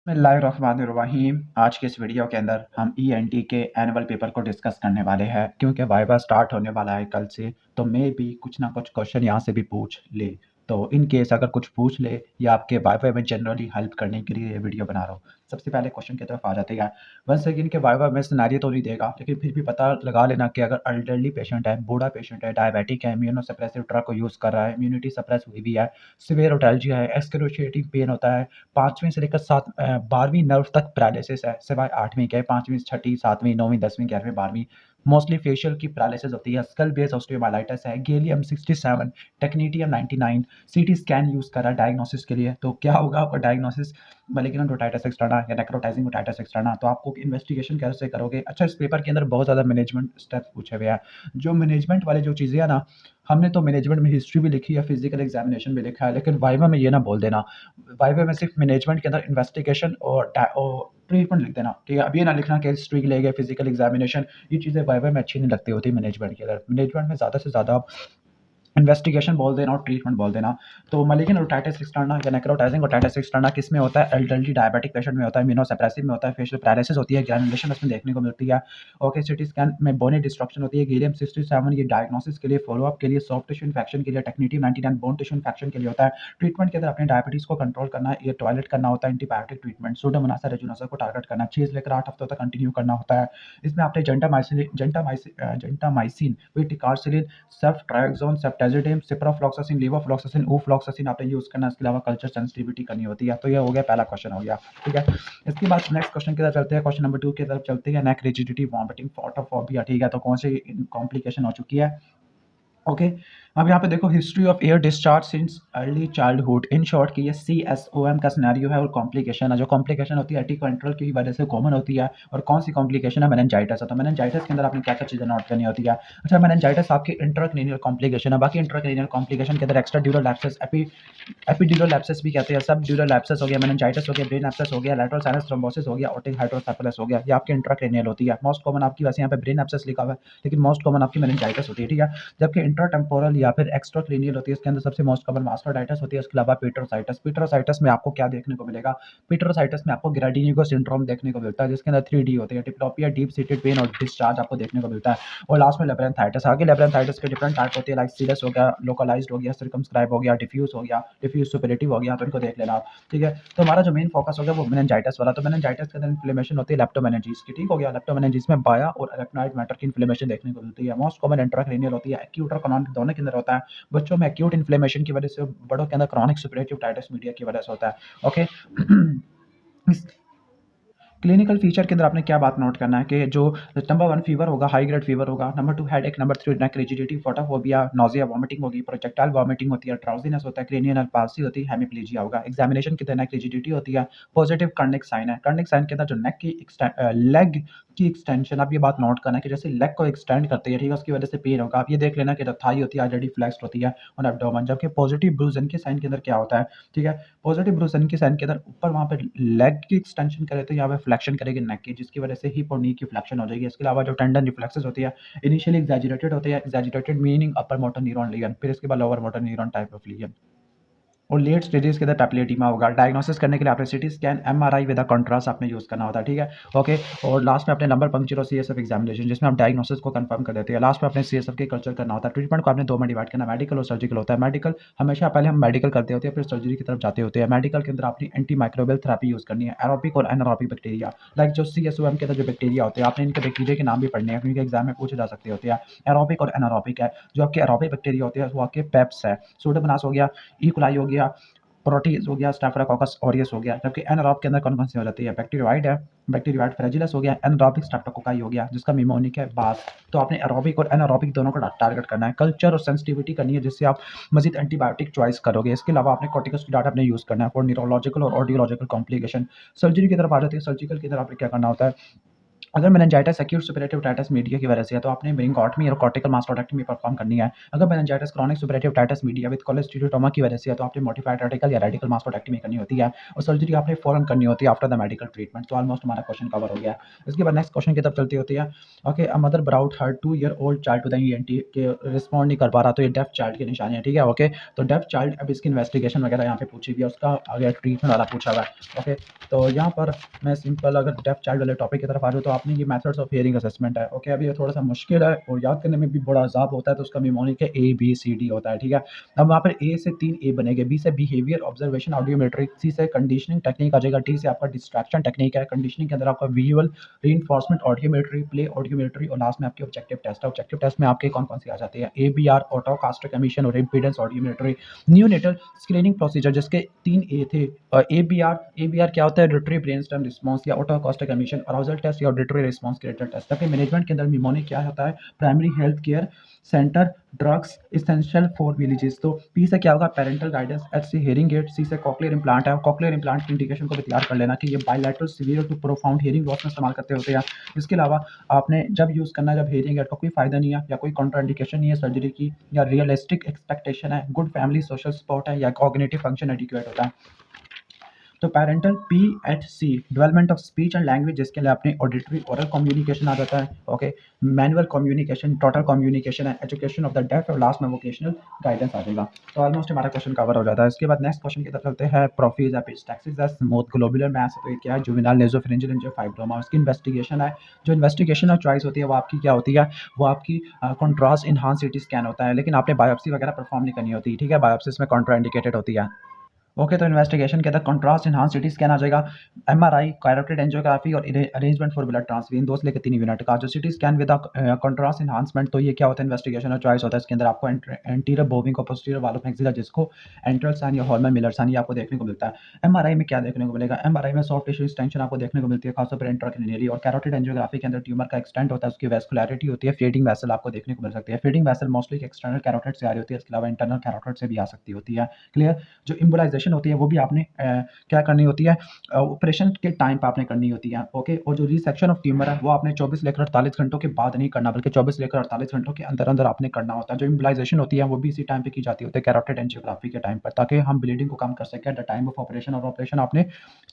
बिस्मिल्लाहिर्रहमानिर्रहीम। आज के इस वीडियो के अंदर हम ईएनटी के एनुअल पेपर को डिस्कस करने वाले हैं क्योंकि वाइवा स्टार्ट होने वाला है कल से, तो मे भी कुछ ना कुछ क्वेश्चन यहाँ से भी पूछ ले। तो इन केस अगर कुछ पूछ ले या आपके वाइवा में जनरली हेल्प करने के लिए ये वीडियो बना रहा हूँ। सबसे पहले क्वेश्चन की तरफ आ जाते हैं। वन सेकेंड के वाइवा में सिनेरियो तो नहीं देगा, लेकिन फिर भी पता लगा लेना कि अगर एल्डरली पेशेंट है, बूढ़ा पेशेंट है, डायबिटिक है, इम्यूनोसप्रेसिव ड्रग को यूज़ कर रहा है, इम्यूनिटी सप्रेस हुई भी है, सिवियर ओटैल्जिया है, एक्सक्रूशिएटिंग पेन होता है, 5वीं से लेकर 12वीं नर्व तक पैरालिसिस है, सिवाय 8वीं के, 5वीं, 6ठी, 7वीं, 9वीं, 10वीं, 11वीं, 12वीं। मोस्टली फेशियल की पैरालिसिस होती है, स्कल बेस ऑस्टियोमाइलाइटिस है, गैलियम 67, टेक्नीटियम 99, सीटी स्कैन यूज़ करा डायग्नोसिस के लिए। तो क्या होगा आपका डायग्नोसिस? मैलिग्नेंट ओटाइटिस एक्सटर्ना या नेक्रोटाइजिंग ओटाइटिस एक्सटर्ना। तो आपको इन्वेस्टिगेशन कैसे करोगे? अच्छा, इस पेपर के अंदर बहुत ज़्यादा मैनेजमेंट स्टेप्स पूछे हुए हैं। जो मैनेजमेंट वाली जो चीज़ें हैं ना, हमने तो मैनेजमेंट में हिस्ट्री भी लिखी है, फिजिकल एग्जामिनेशन भी लिखा है, लेकिन वाइवा में ये ना बोल देना। वाइवा में सिर्फ मैनेजमेंट के अंदर इन्वेस्टिगेशन और ट्रीटमेंट लिख देना, ठीक है। अब ये ना लिखना कि हिस्ट्री ले गए, फिजिकल एग्जामिनेशन, ये चीज़ें वाइवा में अच्छी नहीं लगती होती मैनेजमेंट के अंदर। मैनेजमेंट में ज़्यादा से ज़्यादा इन्वेस्टिगेशन बोल देना और ट्रीटमेंट बोल देना। तो मैलिग्नेंट ओटाइटिस एक्सटर्ना या नेक्रोटाइजिंग ओटाइटिस एक्सटर्ना किस में होता है? एल्डरली डायबिटिक पेशेंट में होता है, इम्यूनोसप्रेसिव में होता है, फेशियल पैरालिसिस होती है, ग्रैनुलेशन उसमें देखने को मिलती है। ओके, सीटी स्कैन में बोनी डिस्ट्रक्शन होती है, गैलियम 67 ये डायग्नोसिस के लिए, फॉलोअप के लिए, सॉफ्ट टिश्यू इन्फेक्शन के लिए, टेक्नीटियम 99 बोन टिश्यू इन्फेक्शन के लिए होता है। ट्रीटमेंट के अंदर अपने डायबिटीज को कंट्रोल करना है, ये टॉयलेट करना होता है, एंटीबायोटिक ट्रीटमेंट, सूडोमोनास रेजिनोसा को टारगेट करना, 6 से लेकर 8 हफ्तों तक कंटिन्यू करना होता है। इसमें आपने gentamicin, ticarcillin, ceftriaxone, ceftazidime, ciprofloxacin, levofloxacin, ofloxacin आपने यूज़ करना है। इसके अलावा कल्चर सेंसिटिविटी करनी होती है। तो ये हो गया, पहला क्वेश्चन हो गया, ठीक है। इसके बाद नेक्स्ट क्वेश्चन की तरफ चलते हैं। क्वेश्चन नंबर 2 की तरफ चलते हैं। नेक रिजिडिटी, वॉमिटिंग, फोटोफोबिया, ठीक है। तो कौन सी कॉम्प्लिकेशन हो चुकी है? ओके, अब यहाँ पे देखो, history of air discharge since early childhood, in short कि ये CSOM का सिनेरियो है और कॉम्प्लिकेशन है। जो कॉम्प्लिकेशन होती है एटिक्वेंट्रल की वजह से कॉमन होती है। और कौन सी कॉम्प्लिकेशन है? मेनिंजाइटिस है। तो मेनिंजाइटिस के अंदर आपने क्या क्या चीज़ें नोट करनी होती है? अच्छा, मेनिंजाइटिस आपकी इंट्राक्रैनियल कॉम्प्लिकेशन है। बाकी इंट्राक्रैनियल कॉम्प्लिकेशन के अंदर एक्स्ट्रा ड्यूरल एब्सेस, एपिड्यूरल एब्सेस भी कहते हैं, सब ड्यूरल एब्सेस हो गया, मेनिंजाइटिस हो गया, ब्रेन एब्सेस हो गया, लैटरल साइनस थ्रोम्बोसिस हो गया, ऑटिक हाइड्रोसेफेलस हो गया। ये आपकी इंट्राक्रैनियल होती है। मोस्ट कॉमन आपकी, वैसे यहाँ पे ब्रेन एब्सेस लिखा हुआ है, लेकिन मोस्ट कॉमन आपकी मेनिंजाइटिस होती है, ठीक है। जबकि इंट्राटेम्पोरल या फिर एक्स्ट्राक्रैनियल होती है, इसके अंदर सबसे मोस्ट कॉमन मास्टरडाइटिस होती है। इसके अलावा पीटरोसाइटिस। पीटरोसाइटिस में आपको क्या देखने को मिलेगा? पीटरोसाइटिस में आपको ग्रैडिनिगो सिंड्रोम देखने को मिलता है, जिसके अंदर 3D होते हैं, डिप्लोपिया, डीप सीटेड पेन और डिस्चार्ज आपको देखने को मिलता है। और लास्ट में लेब्रेंथाइटिस। आगे लेब्रेंथाइटिस के डिफरेंट टाइप होते हैं, लाइक सीरियस हो गया, लोकलाइज्ड हो गया, सर्कमस्क्राइब हो गया, डिफ्यूज हो गया, डिफ्यूज सुपरेटिव हो गया। तो इनको देख लेना आप, ठीक है। तो हमारा जो मेन फोकस हो गया वो मेनिंजाइटिस वाला। तो मेनिंजाइटिस के अंदर इन्फ्लेमेशन होती है लेप्टोमेनिंजिस की, ठीक हो गया। लेप्टोमेनिंजिस में बाया और अरेक्नॉइड मैटर की इन्फ्लेमेशन देखने को मिलती है। मोस्ट कॉमन इंट्राक्रैनियल होती है, एक्यूट और क्रॉनिक दोनों के अंदर होता है। बच्चों में एक्यूट इन्फ्लेमेशन की वजह से, बड़ों के अंदर क्रॉनिक सुपरेटिव टाइटिस मीडिया की वजह से होता है। ओके, इस क्लिनिकल फीचर के अंदर आपने क्या बात नोट करना है कि जो नंबर 1 फीवर होगा, हाई ग्रेड फीवर होगा, नंबर 2 हेडेक, नंबर 3 नेक रिजिडिटी, फोटोफोबिया, नोजिया, वॉमिटिंग होगी, प्रोजेक्टाइल वॉमिटिंग होती है, ड्राउजीनेस होता है, क्रेनियल पाल्सी होती है, हेमिप्लीजिया होगा। एग्जामिनेशन के अंदर नेक रिजिडिटी होती है, पॉजिटिव कर्निक साइन है। कर्निक साइन के अंदर जो नेक की लेग की एक्सटेंशन, आप ये बात नोट करना है कि जैसे लेग को एक्सटेंड करते हैं, ठीक है, उसकी वजह से पेन होगा। आप ये देख लेना कि जो थाई होती है ऑलरेडी फ्लेक्स्ड होती है और एब्डोमेन। जबकि पॉजिटिव ब्रूजन के साइन के अंदर क्या होता है, ठीक है, पॉजिटिव ब्रूजन के साइन के अंदर ऊपर वहाँ पे लेग की एक्सटेंशन करे तो यहाँ पे फ्लेक्शन करेगी नेक की, जिसकी वजह से हिप और नी की फ्लेक्शन हो जाएगी। इसके अलावा जो टेंडन रिफ्लेक्सेस होती है, इनिशियली एग्जैजुरेटेड होती है, exaggerated meaning upper motor neuron lesion, फिर इसके बाद lower motor neuron type of lesion. और लेट स्टेजेस के अंदर पैपिलोएडिमा होगा। डायग्नोसिस करने के लिए आपने CT scan, MRI with contrast आपने यूज़ करना होता है, ठीक है। ओके, और लास्ट में आपने नंबर पंक्चर और CSF एग्जामिनेशन, जिसमें आप डायग्नोसिस को कंफर्म कर देते हैं। लास्ट में आपने CSF के कल्चर करना होता है। ट्रीटमेंट को आपने 2 में डिवाइड करना, मेडिकल और सर्जिकल होता है। मेडिकल हमेशा पहले हम मेडिकल करते होते हैं, फिर सर्जरी की तरफ जाते होते हैं। मेडिकल के अंदर आपने एंटी माइक्रोबियल थेरेपी यूज़ करनी है, एरोबिक और एनारोबिक बैक्टीरिया। लाइक जो CSOM के अंदर जो बैक्टीरिया होते हैं, आपने इनके बैक्टीरिया के नाम भी पढ़ने हैं क्योंकि एग्जाम में पूछे जा सकते होते हैं। एरोबिक और एनारोबिक है। जो आपके एरोबिक बैक्टीरिया होते हैं वो आपके पेप्स है, सूडोमोनास हो गया, ई कोलाई हो गया, प्रोटीज हो गया, स्टेफिलोकोकस ऑरियस हो गया। जबकि एनारोब के अंदर कौन कौन सी हो जाती है? बैक्टीरियोइड है, बैक्टीरियोइड फ्रेजिलस हो गया, एनारोबिक स्ट्रेप्टोकोकाई हो गया, जिसका निमोनिक है बास। तो आपने एरोबिक और एनारोबिक दोनों को टारगेट करना है। कल्चर और सेंसिटिविटी करनी है, जिससे आप मजीद एंटीबायोटिक चॉइस करोगे। इसके अलावा आपने कॉर्टिकोस्टेरॉइड आपने यूज़ करना है फॉर न्यूरोलॉजिकल और ऑडियोलॉजिकल कॉम्प्लिकेशन। सर्जरी की तरफ आ जाती है। सर्जिकल की तरफ आपने क्या करना होता है? अगर meningitis acute suppurative otitis media की वजह से है तो आपने मेनिंगोटमी और कॉर्टिकल मास्टोडेक्टमी परफॉर्म करनी है। अगर meningitis chronic suppurative otitis media with cholesteatoma की वजह से है तो आपने मॉडिफाइड रेडिकल या रेडिकल मास्टोडेक्टमी करनी होती है और सर्जरी आपने फौरन करनी होती है आफ्टर द मेडिकल ट्रीटमेंट। तो ऑलमोस्ट हमारा क्वेश्चन कवर हो गया। इसके बाद नेक्स्ट क्वेश्चन की तरफ चलती होती है। Okay, a mother brought her 2-year-old child to the ENT के रिस्पॉन्ड नहीं कर पा रहा तो ये डेफ चाइल्ड की निशानी है, ठीक है। ओके, तो डेफ चाइल्ड, अब इसकी इन्वेस्टिगेशन वगैरह यहाँ पे पूछी हुई है, उसका आगे ट्रीटमेंट वाला पूछा हुआ है। ओके, तो यहाँ पर मैं सिंपल अगर डेफ चाइल्ड वाले टॉपिक की तरफ आ जाऊँ तो आपने ये मेथड्स ऑफ हियरिंग असेसमेंट है। ओके, अभी ये थोड़ा सा मुश्किल है और याद करने में भी बड़ा अजाब होता है, तो उसका निमोनिक है ABCD होता है, ठीक है। अब वहाँ पर A से 3 A बनेंगे, B से बिहेवियर ऑब्जर्वेशन ऑडियोमेट्रिक, C से कंडीशनिंग टेक्निक आ जाएगा, D से आपका डिस्ट्रैक्शन टेक्निक है, कंडीशनिंग के अंदर आपका visual reinforcement audiometry, play audiometry और लास्ट में आपके ऑब्जेक्टिव टेस्ट है। ऑब्जेक्टिव टेस्ट में आपके कौन कौन से आ जाते हैं, ABR ऑटो कास्टिक एमिशन और impedance audiometry. Neonatal screening procedure जिसके 3 A थे, ABR क्या होता है, ऑडिटरी ब्रेनस्टेम रिस्पांस या otoacoustic emission, arousal test या ऑडिटरी रिस्पांस क्रिएटर टेस्ट। जबकि मैनेजमेंट के अंदर निमोनिक क्या होता है, primary health care centre drugs essential for villages. तो पी से क्या होगा, पेरेंटल गाइडेंस, एच से हेयरिंग एड, सी से कॉक्लियर इंप्लांट है। कॉक्लियर इंप्लांट की इंडिकेशन को भी तैयार कर लेना कि ये bilateral severe to profound hearing loss में इस्तेमाल करते होते हैं। इसके अलावा आपने जब यूज़ करना है, जब हेयरिंग एड का कोई फायदा नहीं है या कोई कॉन्ट्राइंडिकेशन नहीं है सर्जरी की, या रियलिस्टिक एक्सपेक्टेशन है, गुड फैमिली सोशल सपोर्ट है, या कॉग्निटिव फंक्शन एडिक्वेट होता है। तो parental PHC development of speech and language, जिसके लिए अपने ऑडिटरी ओरल कम्युनिकेशन आ जाता है। Okay, manual communication, total communication है, एजुकेशन ऑफ द डेफ और लास्ट में वोकेशनल गाइडेंस आ जाएगा। तो ऑलमोस्ट हमारा क्वेश्चन कवर हो जाता है। इसके बाद नेक्स्ट क्वेश्चन की तरफ चलते हैं। प्रोफीज एपिस्टैक्सिस स्मूथ ग्लोबुलर मैस, तो ये क्या है, जुवेनाइल नेसोफेरिंजियल एंजियोफाइब्रोमा। उसकी इन्वेस्टिगेशन है। जो इन्वेस्टिगेशन ऑफ चॉइस होती है वो आपकी क्या होती है, वो आपकी कॉन्ट्रास्ट इनहांस सीटी स्कैन होता है, लेकिन आपने बायोप्सी वगैरह परफॉर्म नहीं करनी होती, ठीक है। बायोप्सी इसमें कॉन्ट्राइंडिकेटेड होती है। ओके, तो इन्वेस्टिगेशन के अंदर कंट्रास्ट इनहांस सिटी स्कैन आ जाएगा, MRI, कैरोटिड एंजियोग्राफी और अरेंजमेंट फॉर ब्लड ट्रांसफ्यूजन, इन 2 से लेकर 3 यूनिट का जो CT scan with contrast enhancement. तो ये क्या होता है, इन्वेस्टिगेशन और चॉइस होता है। इसके अंदर आपको एंटीरियर बोविंग और पोस्टीरियर वाल ऑफ मैक्सिला, जिसको एंट्रल साइन या हॉर्मन मिलर साइन आपको देखने को मिलता है। MRI में क्या देखने को मिलेगा, MRI में सॉफ्ट टिश्यू एक्सटेंशन आपको देखने को मिलती है, खासतौर पर इंट्राक्रेनियली। और कैरोटिड एंजियोग्राफी के अंदर ट्यूमर का एक्सटेंट होता है, उसकी वेस्कुलरिटी होती है, फीडिंग वेसल आपको देखने को मिल सकती है। Feeding vessel mostly external carotid से आ रही होती है, इसके अलावा इंटरनल कैरोटिड से भी आ सकती होती है। क्लियर। जो इम्बोलाइजेशन होती है वो भी आपने क्या करनी होती है, ऑपरेशन के टाइम पे आपने करनी होती है। ओके, और जो रिसेक्शन ऑफ ट्यूमर है वो आपने 24 लेकर 48 घंटों के बाद नहीं करना, बल्कि 24 लेकर 48 घंटों के अंदर अंदर आपने करना होता है। जो इम्बोलाइजेशन होती है वो भी इसी टाइम पे की जाती होती है, कैरोटिड एंजियोग्राफी के टाइम पर, ताकि हम ब्लीडिंग को कम कर सकें at the time of operation. और ऑपरेशन आपने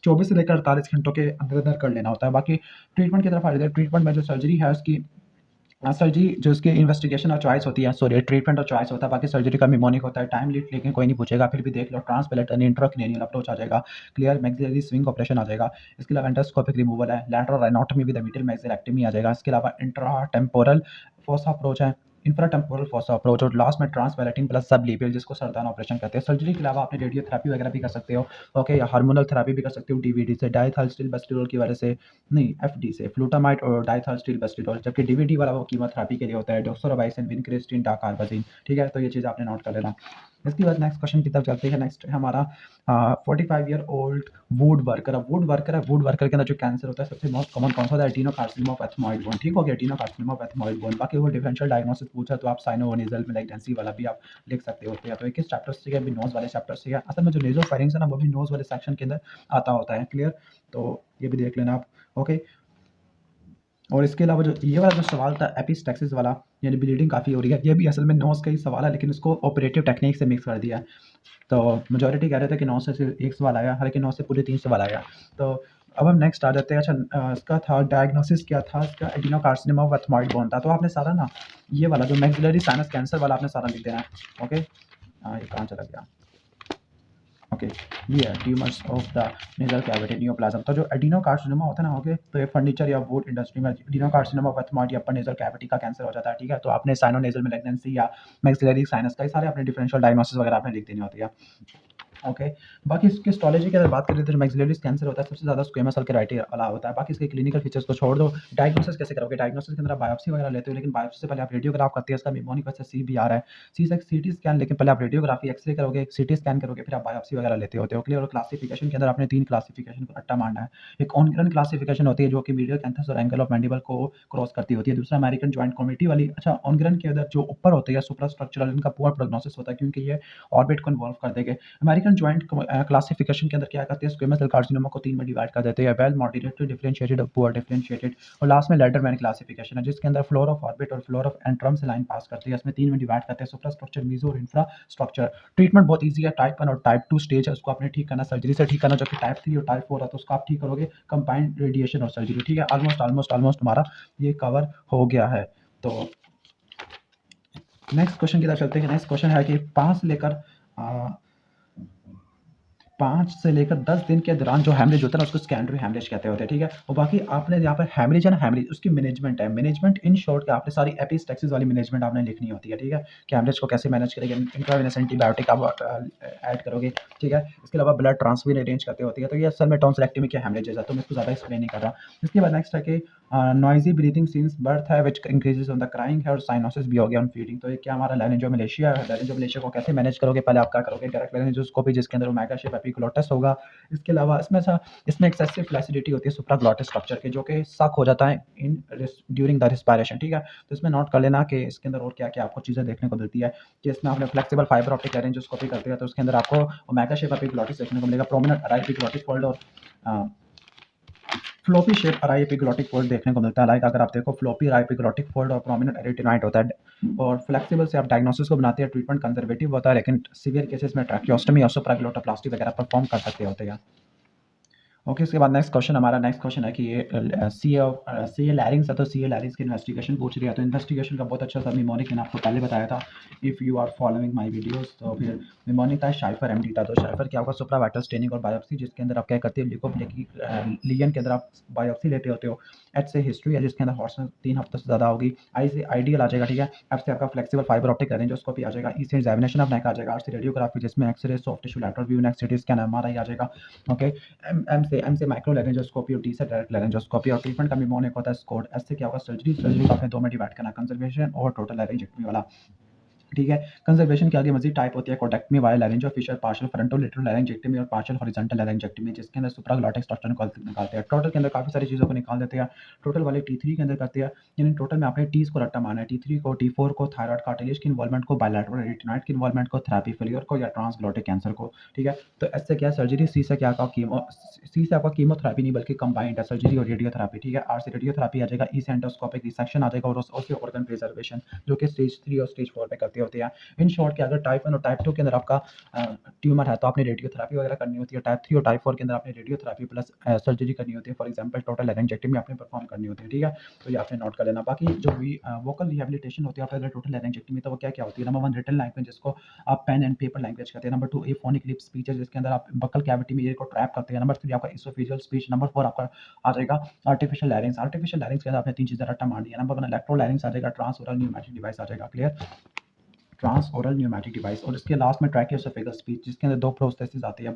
24 से लेकर 48 घंटों के अंदर अंदर कर लेना होता है। बाकी ट्रीटमेंट की तरफ आ जाते हैं। ट्रीटमेंट में जो सर्जरी है उसकी सर्जरी जो उसकी इन्वेस्टिगेशन और चॉइस होती है, सॉरी ट्रीटमेंट और चॉइस होता है। बाकी सर्जरी का मिमोनिक होता है, टाइम लिट लेकिन कोई नहीं पूछेगा, फिर भी देख लो। ट्रांसपैरेंट इंट्राक्रैनियल अप्रोच आ जाएगा, क्लियर मैक्सिलरी स्विंग ऑपरेशन आ जाएगा। इसके अलावा एंडोस्कोपिक रिमूवल है, लैटरल राइनोटमी विद मीडियल मैक्सिलेक्टमी आ जाएगा। इसके अलावा इंट्रा टेम्पोरल फोसा अप्रोच है, इंफ्राटेम्पोरल फोसा अप्रोच, और लास्ट में ट्रांसपैरेटिंग प्लस सबलिपियल, जिसको सरदाना ऑपरेशन कहते हैं। सर्जरी के अलावा आपने रेडियोथेरेपी वगैरह भी कर सकते हो। ओके, या हार्मोनल थेरेपी भी कर सकते हो, DVD से, डाइथाइलस्टिलबस्टिरोल की वजह से, नहीं FD से, फ्लूटामाइड और डाइथाइलस्टिलबस्टिरोल। जबकि DVD वाला वो कीमोथेरेपी के लिए होता है, डोक्सोराबाइसिन, विनक्रिस्टिन, डाकार्बाजिन, ठीक है। तो ये चीज़ आपने नोट कर लेना। इसके बाद नेक्स्ट क्वेश्चन की तरफ चलते हैं। नेक्स्ट है हमारा 45-year-old वुड वर्कर। अब वुड वर्कर है, वुड वर्कर के अंदर जो कैंसर होता है सबसे मोस्ट कॉमन कौन सा होता है, एडिनोकार्सिनोमा ऑफ एथमॉइड बोन, ठीक हो गया, एडिनोकार्सिनोमा ऑफ एथमॉइड बोन। बाकी वो डिफरेंशियल डायग्नोसिस पूछा तो आप साइनोनेजल मैलिग्नेंसी वाला भी आप लिख सकते होते हैं। तो एक इस चैप्टर से भी नोज वाले चैप्टर से है। असल में जो नेजोफेरिंक्स है ना वो भी नोज वाले सेक्शन के अंदर आता होता है, क्लियर। तो ये भी देख लेना आप। ओके, और इसके अलावा जो ये वाला जो सवाल था एपिस्टैक्सिस वाला, यानी ब्लीडिंग काफ़ी हो रही है, ये भी असल में नोज़ का ही सवाल है, लेकिन इसको ऑपरेटिव टेक्निक से मिक्स कर दिया है। तो मेजॉरिटी कह रहे थे कि 9 से सिर्फ 1 सवाल आया, हालांकि 9 से पूरे 3 सवाल आया। तो अब हम नेक्स्ट आ जाते हैं। अच्छा, इसका था डायग्नोसिस क्या था, इसका एडिनोकार्सिनोमा ऑफ एथमॉइड बोन था। तो आपने सारा ना ये वाला जो मैक्सिलरी साइनस कैंसर वाला आपने सारा लिख देना है। ओके, ये कहाँ चला गया, ओके, ये है tumours of the nasal cavity neoplasm. तो जो एडिनोकार्सिनोमा होता है ना, ओके, तो ये फर्नीचर या वुड इंडस्ट्री में एडिनोकार्सिनोमा ऑफ एथमॉइड या अपर नेजल कैविटी का कैंसर हो जाता है, ठीक है। तो आपने साइनोनेजल मैलिग्नेंसी या मैक्सिलरी साइनस का ये सारे अपने डिफरेंशियल डायग्नोसिस वगैरह आपने लिख देनी होती है। ओके, बाकी इसकी हिस्टोलॉजी की अगर बात करें तो मैक्सिलरी कैंसर होता है सबसे ज़्यादा स्क्वेमस सेल कैविटी वाला होता है। बाकी इसके क्लिनिकल फीचर्स को छोड़ दो। डायग्नोसिस कैसे करोगे, डायग्नोसिस के अंदर आप बायोप्सी वगैरह लेते हो, लेकिन बायोप्सी से पहले आप रेडियोग्राफ करते हैं। इसका मिमोनिक वैसे CBR है, सी से CT स्कैन, लेकिन पहले आप रेडियोग्राफी एक्सरे करोगे, CT स्कैन करोगे, फिर आप बायोप्सी वगैरह लेते होते हो, क्लियर। और क्लासिफिकेशन के अंदर आपने 3 क्लासिफिकेशन को रट्टा मारना है। एक ऑनग्रेन क्लासिफिकेशन होती है जो कि मीडियल कैंथस और एंगल ऑफ मैंडिबल को क्रॉस करती होती है। दूसरा अमेरिकन जॉइंट कमिटी वाली। अच्छा, ऑनग्रेन के अंदर जो ऊपर होते हैं सुप्रास्ट्रक्चरल, इनका पुअर प्रोग्नोसिस होता है क्योंकि ये ऑर्बिट को इन्वॉल्व कर देंगे। अमेरिकन डिफरेंट जॉइंट क्लासिफिकेशन के अंदर क्या करते हैं, स्क्वेमस सेल कार्सिनोमा को 3 में डिवाइड कर देते हैं, वेल मॉडरेटेड, डिफरेंशिएटेड और पुअर डिफरेंशिएटेड, और लास्ट में लेडरमैन क्लासिफिकेशन है जिसके अंदर फ्लोर ऑफ ऑर्बिट और फ्लोर ऑफ एंट्रम से लाइन पास करती है, इसमें 3 में डिवाइड करते हैं, सुप्रास्ट्रक्चर, मीजो और इंफ्रास्ट्रक्चर। ट्रीटमेंट बहुत ईजी है, टाइप 1 और टाइप 2 स्टेज है, उसको आपने ठीक करना, सर्जरी से ठीक करना, जबकि टाइप 3 और टाइप 4 है तो उसको आप ठीक करोगे कंबाइंड रेडिएशन और सर्जरी। ठीक है, ऑलमोस्ट हमारा ये कवर हो गया है। तो नेक्स्ट क्वेश्चन की तरफ चलते हैं। नेक्स्ट क्वेश्चन है कि 5 से लेकर 10 दिन के दौरान जो हैमरेज होता है ना उसको सेकेंडरी हैमरेज कहते होते हैं। ठीक है, और बाकी आपने यहाँ पर हैमरेज है ना, हैमरेज उसकी मैनेजमेंट है, मैनेजमेंट इन शॉर्ट का आपने सारी एपिस्टैक्सिस वाली मैनेजमेंट आपने लिखनी होती है। ठीक है, कि हैमरेज को कैसे मैनेज करेंगे, इंट्रावेनस एंटीबायोटिक आप ऐड करोगे। ठीक है, इसके अलावा ब्लड ट्रांसफर अरेंज करते होती है। तो ये असल में टॉन्सिलेक्टमी क्या हैमरेज है, तो मैं इसको ज़्यादा एक्सप्लेन नहीं कर रहा। इसके बाद नेक्स्ट है कि नॉइजी ब्रीथिंग सिंस बर्थ है which increases on the crying है, और साइनोसिस भी हो गया ऑन फीडिंग। तो ये क्या हमारा लारिंजियोमैलेशिया है। लारिंजियोमैलेशिया को कैसे मैनेज करोगे, पहले आप क्या करोगे, डायरेक्ट लारिंजियोस्कोपी जिसके अंदर ओमेगा शेप एपिग्लोटिस होगा। इसके अलावा इसमें एक्सेसिव फ्लैसिडिटी होती है सुप्राग्लॉटिस स्ट्रक्चर के, जो कि सक हो जाता है इन ड्यूरिंग द रिस्पायरेशन। ठीक है, तो इसमें नोट कर लेना कि इसके अंदर और क्या क्या आपको चीज़ें देखने को मिलती है कि इसमें आपने फ्लेक्सिबल फाइबर ऑप्टिक लारिंजियोस्कोपी करते हैं तो उसके अंदर आपको ओमेगा शेप एपिग्लोटिस देखने को मिलेगा, प्रोमिनेंट अराई एपिग्लोटिक फोल्ड और फ्लोपी शेप अराई एपिग्लोटिक फोल्ड देखने को मिलता है। लाइक अगर आप देखो फ्लोपी अराई एपिग्लोटिक फोल्ड और प्रोमिनेंट एरिटेनॉइड होता है, और फ्लेक्सिबल से आप डायग्नोसिस को बनाते हैं, ट्रीटमेंट कंजर्वेटिव होता है, लेकिन सीवियर केसेस में ट्रैकियोस्टमी और सुप्राग्लोटोप्लास्टी वगैरह परफॉर्म कर सकते होते हैं। ओके, इसके बाद नेक्स्ट क्वेश्चन है कि ये सी ए लैरिंग्स है, तो सी ए लैरिंग्स की इन्वेस्टिगेशन पूछ रही है। तो इन्वेस्टिगेशन का बहुत अच्छा सा निमोनिक मैंने आपको पहले बताया था, if you are following my videos. तो फिर निमोनिक था, शाइफर एमडी था। तो शाइफर क्या होगा, सुप्रावाइटल स्टेनिंग और बायोप्सी, जिसके अंदर आप क्या करते हो, लिकोप्लेकी के अंदर आप बायोप्सी लेते होते हो। एच से हिस्ट्री है जिसके अंदर हॉर्सन 3 हफ्ते से ज़्यादा होगी। आई से आइडियल आ जाएगा। ठीक है, एफ से आपका फ्लेक्सिबल फाइबर ऑप्टिक लारिंजियोस्कोपी आ जाएगा। ई से एग्जामिनेशन ऑफ नेक आ जाएगा। आर से रेडियोग्राफी जिसमें x-ray, soft tissue lateral view, neck CT scan, MRI आ जाएगा। ओके, एम से माइक्रो लारिंजियोस्कोपी और डी से डायरेक्ट लारिंजियोस्कोपी, और ट्रीटमेंट का निमोनिक होता है स्कोड। एस से क्या होगा, सर्जरी को आपने 2 में डिवाइड करना, कंजर्वेशन और टोटल लारिंजेक्टमी वाला। ठीक है, कंजर्वेशन के आगे मजीद टाइप होती है कोडेक्टमी वाया लारिंजियोफिशियल, पार्शियल फ्रंटोलेटरल लारिंजेक्टमी और पार्शियल हॉरिजॉन्टल लारिंजेक्टमी, जिसके अंदर सुप्राग्लॉटिक स्ट्रक्चर निकालते हैं। टोटल के अंदर काफ़ी सारी चीज़ों को निकाल देते हैं। टोटल वाले T3 के अंदर करते हैं, यानी टोटल में आपने टीज को रट्टा मारना है, T3 को, T4 को, थायराइड कार्टिलेज की इन्वॉल्वमेंट को, बायलैटरल रेटिनॉइड की इन्वॉल्वमेंट को, थेरेपी फेलियर को, या ट्रांसग्लोटिक कैंसर को। ठीक है, तो एस से क्या सर्जरी, सी से क्या सी से आपका कीमोथेरेपी नहीं बल्कि कंबाइंड है, सर्जरी और रेडियोथेरेपी। ठीक है, आर से रेडियोथेरेपी आ जाएगा, ई से एंडोस्कोपिक रिसेक्शन आ जाएगा, और उससे ऑर्गन प्रिजर्वेशन जो कि स्टेज 3 और स्टेज 4 में करते होते हैं। इन शॉर्ट के अगर टाइप 1 और टाइप 2 के अंदर आपका ट्यूमर है तो आपने रेडियोथेरेपी वगैरह करनी होती है। टाइप 3 और टाइप 4 के अंदर आपने रेडियोथेरेपी प्लस सर्जरी करनी होती है, फॉर एग्जांपल टोटल लारिंजेक्टमी आपने परफॉर्म करनी होती है। ठीक है, तो ये आपने नोट कर लेना। बाकी जो वोकल रिहेबिलिटेशन होती है आपका टोटल लारिंजेक्टमी, तो वो क्या क्या होती है, नंबर 1 रिटन लैंग्वेज जिसको आप पेन एंड पेपर लैंग्वेज कहते हैं। नंबर 2 एफोनिक लिप स्पीच है जिसके अंदर आप बकल कैविटी में एयर को ट्रैप करते हैं। नंबर 3 आपका इसोफेजियल स्पीच। नंबर 4 आपका आ जाएगा आर्टिफिशियल लैरिंग्स। आर्टिफिशियल लैरिंग्स के अंदर आपने 3 चीज़ें रट्टा मारनी है। नंबर 1 इलेक्ट्रो लैरिंग्स आ जाएगा, ट्रांस ओरल न्यूमैटिक डिवाइस आ जाएगा, clear, transoral pneumatic device. और इसके लास्ट में ट्रैकियोसोफेगस स्पीच जिसके अंदर 2 प्रोस्थेसिस आती है,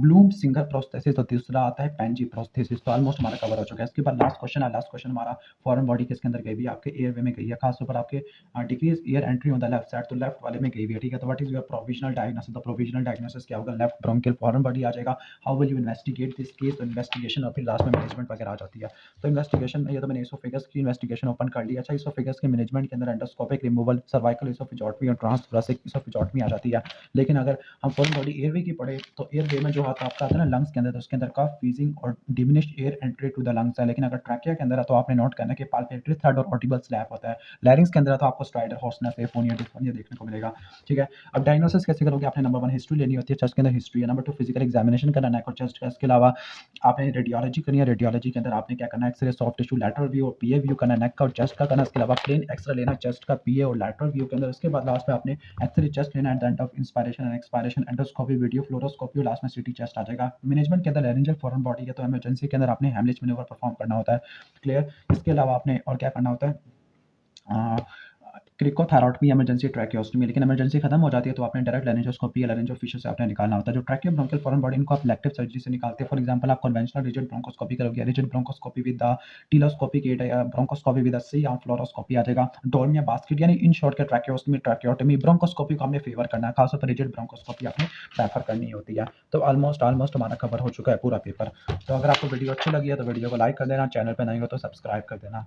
ब्लूम सिंगर प्रोस्थेसिस और तीसरा आता है पेंजी प्रोस्थेसिस। तो ऑलमोस्ट हमारा कवर हो चुका है। इसके बाद लास्ट क्वेश्चन हमारा फॉरेन बॉडी किसके अंदर गई हुई है, आपके एयरवे में गई है, खासतौर पर आपके decrease air entry on the left side, तो लेफ्ट वाले में गई हुई है। ठीक है, तो what is your provisional diagnosis, the provisional diagnosis क्या होगा, लेफ्ट ब्रोंकियल फॉरेन बॉडी आ जाएगा। How will you investigate this case, तो इन्वेस्टिगेशन और फिर लास्ट में मैनेजमेंट वगैरह आ जाती है। तो इन्वेस्टिगेशन में ये तो मैंने इसोफेगस की इन्वेस्टिगेशन ओपन कर ली। अच्छा, इसोफेगस के मैनेजमेंट के अंदर एंडोस्कोपिक रिमूवल, सर्वाइकल इसोफेजोटमी और ट्रांसथोरेसिक इसोफेजोटमी आ जाती है। लेकिन अगर हम फॉरेन बॉडी एयरवे की पढ़े तो एयरवे में जो आता है ना लंग्स के अंदर, तो उसके अंदर का फ्रीजिंग और diminished air entry to the lungs है। लेकिन अगर ट्रैकिया के अंदर है तो आपने नोट करना है कि पाल्पेटरी थ्रेड और ऑडिबल स्लैप होता है। लैरिंग्स के अंदर है तो आपको स्ट्राइडर, हॉर्सनेस, एफोनिया, डिस्फोनिया देखने को मिलेगा। ठीक है, अब डायग्नोसिस कैसे करोगे, आपने नंबर 1 हिस्ट्री लेनी होती है, चेस्ट के अंदर हिस्ट्री है। नंबर 2 फिजिकल एग्जामिनेशन करना है और चेस्ट का। इसके अलावा आपने रेडियोलॉजी करनी है। रेडियोलॉजी के अंदर आपने क्या करना है, x-ray, soft tissue, lateral view और पीए व्यू करना है, नेक का और चेस्ट का करना है। इसके अलावा प्लेन एक्सरे लेना है चेस्ट का, पीए और लैटरल व्यू के अंदर। उसके बाद लास्ट में आपने एक्सरे चेस्ट लेना है, at the end of inspiration and expiration, endoscopy, video fluoroscopy और लास्ट में सीटी चेस्ट आ जाएगा। मैनेजमेंट के अंदर लैरिंजियल फॉरेन बॉडी है तो इमरजेंसी के अंदर आपने हेमरेज मैन्यूवर परफॉर्म करना होता है, क्लियर। इसके अलावा आपने और क्या करना होता है, क्रिकोथैरोटमी, इमरजेंसी ट्रैकियोस्टमी। लेकिन इमरजेंसी खत्म हो जाती है तो आपने डायरेक्ट लारिंजियोस्कोपी या लारिंजियोफिशियल से आपने निकालना होता है। जो ट्रैकियोब्रोंकियल फॉरेन बॉडी इनको आप इलेक्टिव सर्जरी से निकालते हैं। फॉर एग्जांपल आप कन्वेंशनल रिजिड ब्रोंकोस्कोपी करोगे, rigid bronchoscopy with the telescopic aid, bronchoscopy with the C arm fluoroscopy आ जाएगा। डोर्म या बास्केट, यानी इन शॉर्ट के ट्रैकियोस्टमी, ट्रैकियोटमी, ब्रोंकोस्कोपी को आपने फेवर करना है, खासतौर पर रिजिड ब्रोंकोस्कोपी आपने प्रेफर करनी होती है। तो ऑलमोस्ट हमारा कवर हो चुका है पूरा पेपर। तो अगर आपको वीडियो अच्छी लगी है तो वीडियो को लाइक कर देना, चैनल पर नहीं हो तो सब्सक्राइब कर देना।